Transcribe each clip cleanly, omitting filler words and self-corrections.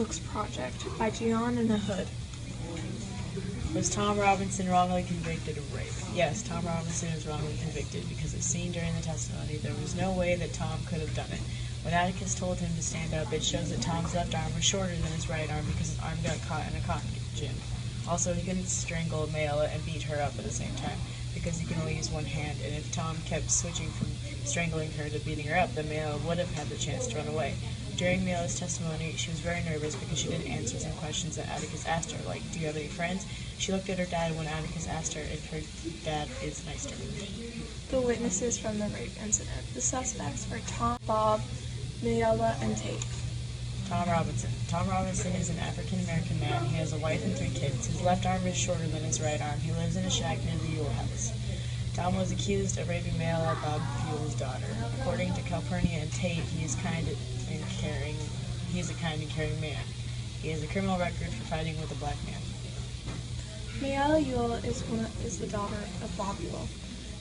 Books Project by Jian and Ahood. Was Tom Robinson wrongly convicted of rape? Yes, Tom Robinson was wrongly convicted because as seen during the testimony, there was no way that Tom could have done it. When Atticus told him to stand up, it shows that Tom's left arm was shorter than his right arm because his arm got caught in a cotton gin. Also, he couldn't strangle Mayella and beat her up at the same time because he can only use one hand, and if Tom kept switching from strangling her to beating her up, then Mayella would have had the chance to run away. During Mayella's testimony, she was very nervous because she didn't answer some questions that Atticus asked her, like, do you have any friends? She looked at her dad when Atticus asked her if her dad is nice to her. The witnesses from the rape incident. The suspects were Tom, Bob, Mayella, and Tate. Tom Robinson. Tom Robinson is an African-American man. He has a wife and 3 kids. His left arm is shorter than his right arm. He lives in a shack near the Yule house. Tom was accused of raping Mayella, Bob Buell's daughter. According to Calpurnia and Tate, he is a kind and caring man. He has a criminal record for fighting with a black man. Mayella Ewell is the daughter of Bob Ewell.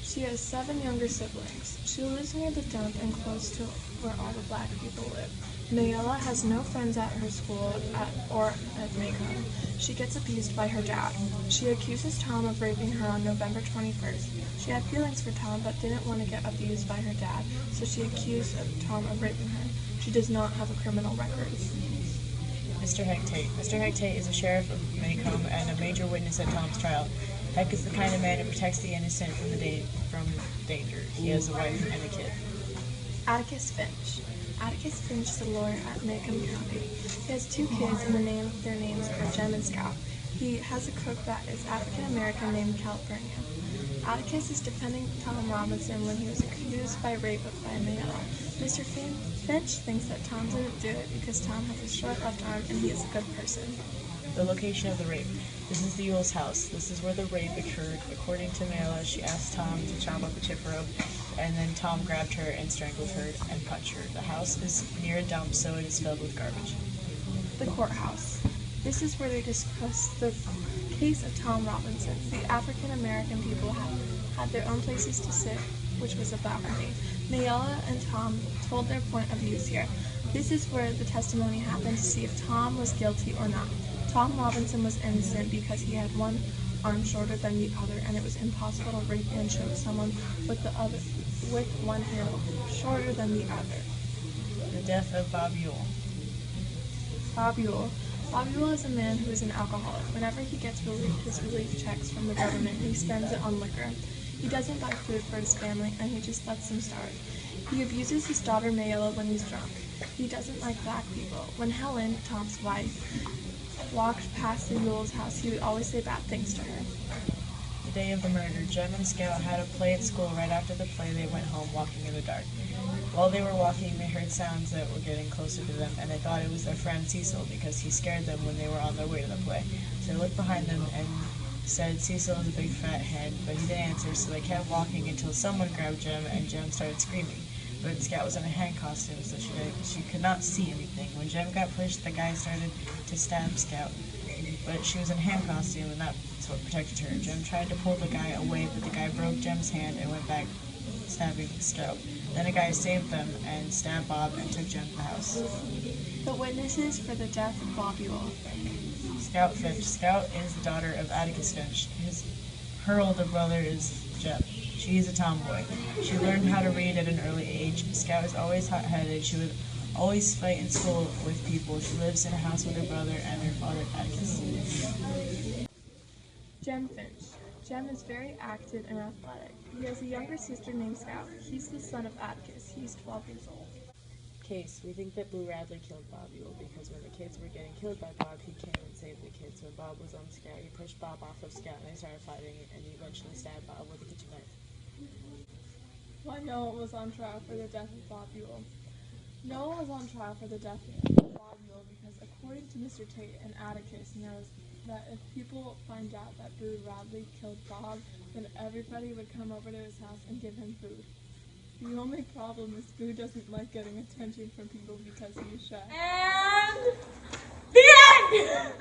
She has 7 younger siblings. She lives near the dump and close to where all the black people live. Mayella has no friends at her school or at Macomb. She gets abused by her dad. She accuses Tom of raping her on November 21st. She had feelings for Tom but didn't want to get abused by her dad, so she accused Tom of raping her. She does not have a criminal record. Mr. Heck Tate. Mr. Heck Tate is a sheriff of Macomb and a major witness at Tom's trial. Heck is the kind of man who protects the innocent from danger. He has a wife and a kid. Atticus Finch. Atticus Finch is a lawyer at Macomb County. He has 2 kids and their names are Jem and Scout. He has a cook that is African American named Calpurnia. Atticus is defending Tom Robinson when he was accused by rape by Mayella. Mr. Finch thinks that Tom didn't do it because Tom has a short left arm and he is a good person. The location of the rape. This is the Ewell's house. This is where the rape occurred. According to Mayella, she asked Tom to chop up a chip rope, and then Tom grabbed her and strangled her and punched her. The house is near a dump, so it is filled with garbage. The courthouse. This is where they discuss the case of Tom Robinson. The African American people had their own places to sit, which was a balcony. Mayella and Tom told their point of views here. This is where the testimony happened to see if Tom was guilty or not. Tom Robinson was innocent because he had one arm shorter than the other, and it was impossible to rape and choke someone with one hand shorter than the other. The death of Bob Ewell. Bob Ewell. Bob Ewell is a man who is an alcoholic. Whenever he gets his relief checks from the government, he spends it on liquor. He doesn't buy food for his family, and he just lets them starve. He abuses his daughter Mayella when he's drunk. He doesn't like black people. When Helen, Tom's wife, walked past the Ewell's house, he would always say bad things to her. The day of the murder, Jem and Scout had a play at school. Right after the play, they went home walking in the dark. While they were walking, they heard sounds that were getting closer to them, and they thought it was their friend Cecil because he scared them when they were on their way to the play. So they looked behind them and said Cecil is a big fat head, but he didn't answer, so they kept walking until someone grabbed Jem, and Jem started screaming. But Scout was in a hand costume, so she could not see anything. When Jem got pushed, the guy started to stab Scout, but she was in a hand costume, and that's what protected her. Jem tried to pull the guy away, but the guy broke Jem's hand and went back stabbing Scout. Then a guy saved them and stabbed Bob and took Jem to the house. The witnesses for the death of Bob Ewell. Scout Finch. Scout is the daughter of Atticus Finch. Her older brother is Jem. She is a tomboy. She learned how to read at an early age. Scout is always hot-headed. She would always fight in school with people. She lives in a house with her brother and her father, Atticus. Jem Finch. Jem is very active and athletic. He has a younger sister named Scout. He's the son of Atticus. He's 12 years old. Case. We think that Blue Radley killed Bob Ewell because when the kids were getting killed by Bob, he came and saved the kids. When Bob was on Scout, he pushed Bob off of Scout and they started fighting, and he eventually stabbed Bob with a kitchen knife. Why Noah was on trial for the death of Bob Ewell. Noah was on trial for the death of Bob Ewell because, according to Mr. Tate, and Atticus knows that if people find out that Blue Radley killed Bob, then everybody would come over to his house and give him food. The only problem is Boo doesn't like getting attention from people because he's shy. And the end!